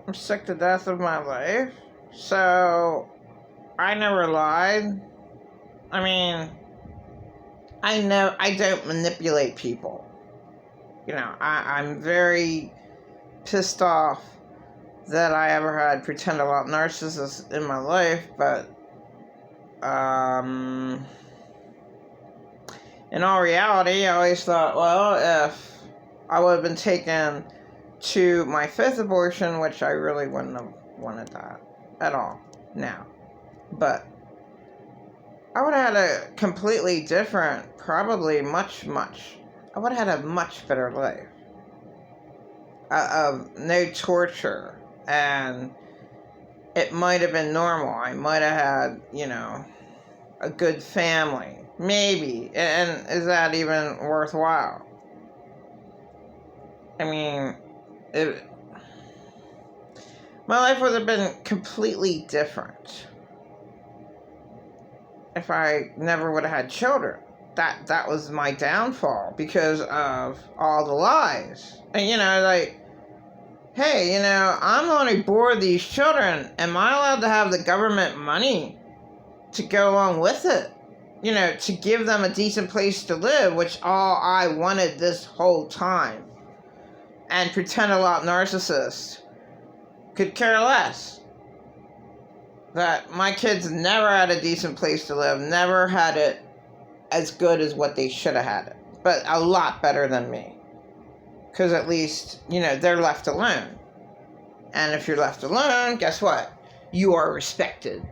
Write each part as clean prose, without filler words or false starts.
I'm sick to death of my life. So, I never lied. I mean, I don't manipulate people. I'm very pissed off that I ever had pretend a lot narcissists in my life, but in all reality, I always thought, well, if I would have been taken to my fifth abortion, which I really wouldn't have wanted that at all now, but I would have had a completely different, probably I would have had a much better life of no torture, and it might have been normal. I might have had, a good family, maybe, and is that even worthwhile? I mean, my life would have been completely different if I never would have had children. That was my downfall because of all the lies. And hey, I'm the one who bore these children. Am I allowed to have the government money to go along with it? To give them a decent place to live, which all I wanted this whole time. And pretend a lot narcissist could care less. That my kids never had a decent place to live, never had it as good as what they should have had it, but a lot better than me. Because at least, they're left alone. And if you're left alone, guess what? You are respected.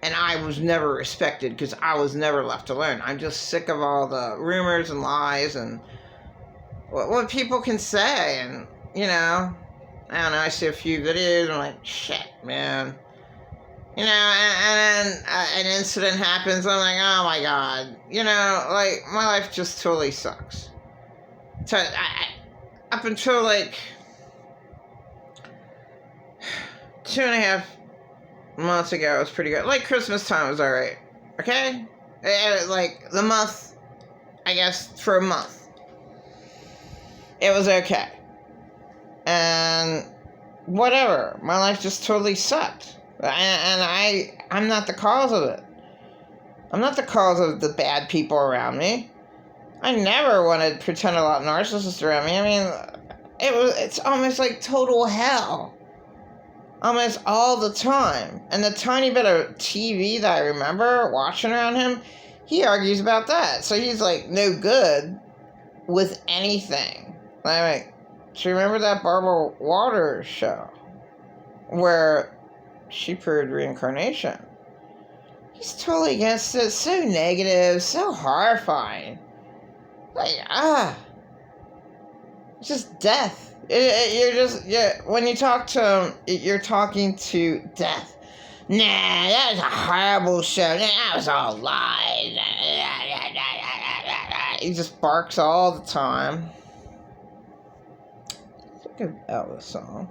And I was never respected because I was never left alone. I'm just sick of all the rumors and lies and what people can say. And, I don't know, I see a few videos and I'm like, shit, man. And then an incident happens, I'm like, oh my god. My life just totally sucks. So, up until 2.5 months ago, it was pretty good. Christmas time was alright. Okay? The month, I guess, for a month. It was okay. And whatever. My life just totally sucked. And I'm not the cause of it. I'm not the cause of the bad people around me. I never wanted to pretend a lot narcissists around me. I mean, it's almost like total hell. Almost all the time. And the tiny bit of TV that I remember watching around him, he argues about that. So he's no good with anything. Do you remember that Barbara Walters show? Where she proved reincarnation. He's totally against it. So negative, so horrifying. Just death. When you talk to him, you're talking to death. Nah, that was a horrible show. Nah, that was all lies. He just barks all the time. It's a good Elvis song.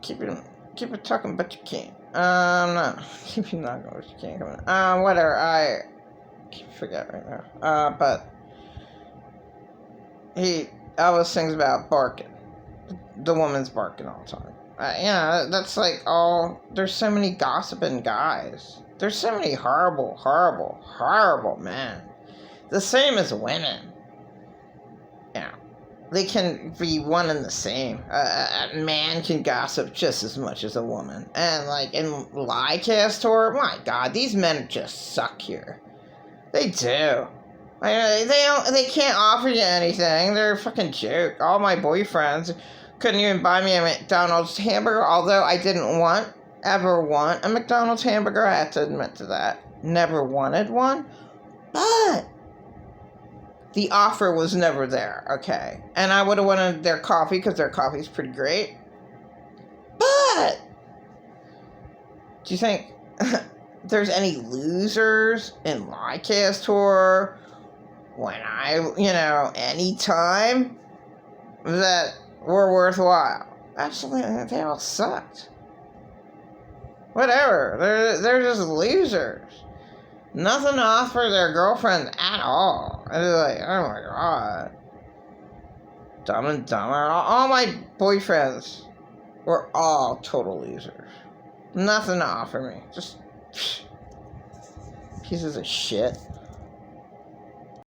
Keep it talking, but you can't. No. Keep it not going, but you can't come in. Whatever, I forget right now. But Elvis sings about barking. The woman's barking all the time. That's there's so many gossiping guys. There's so many horrible, horrible, horrible men. The same as women. They can be one and the same. A man can gossip just as much as a woman. And in Leicester, my god, these men just suck here. They do. They can't offer you anything. They're a fucking joke. All my boyfriends couldn't even buy me a McDonald's hamburger, although I didn't ever want a McDonald's hamburger. I have to admit to that. Never wanted one. But the offer was never there, okay? And I would have wanted their coffee because their coffee is pretty great. But do you think there's any losers in my cast tour when any time that were worthwhile? Absolutely, they all sucked. Whatever, they're just losers. Nothing to offer their girlfriend at all. And they're like, oh my god. Dumb and Dumber. All my boyfriends were all total losers. Nothing to offer me. Just pieces of shit.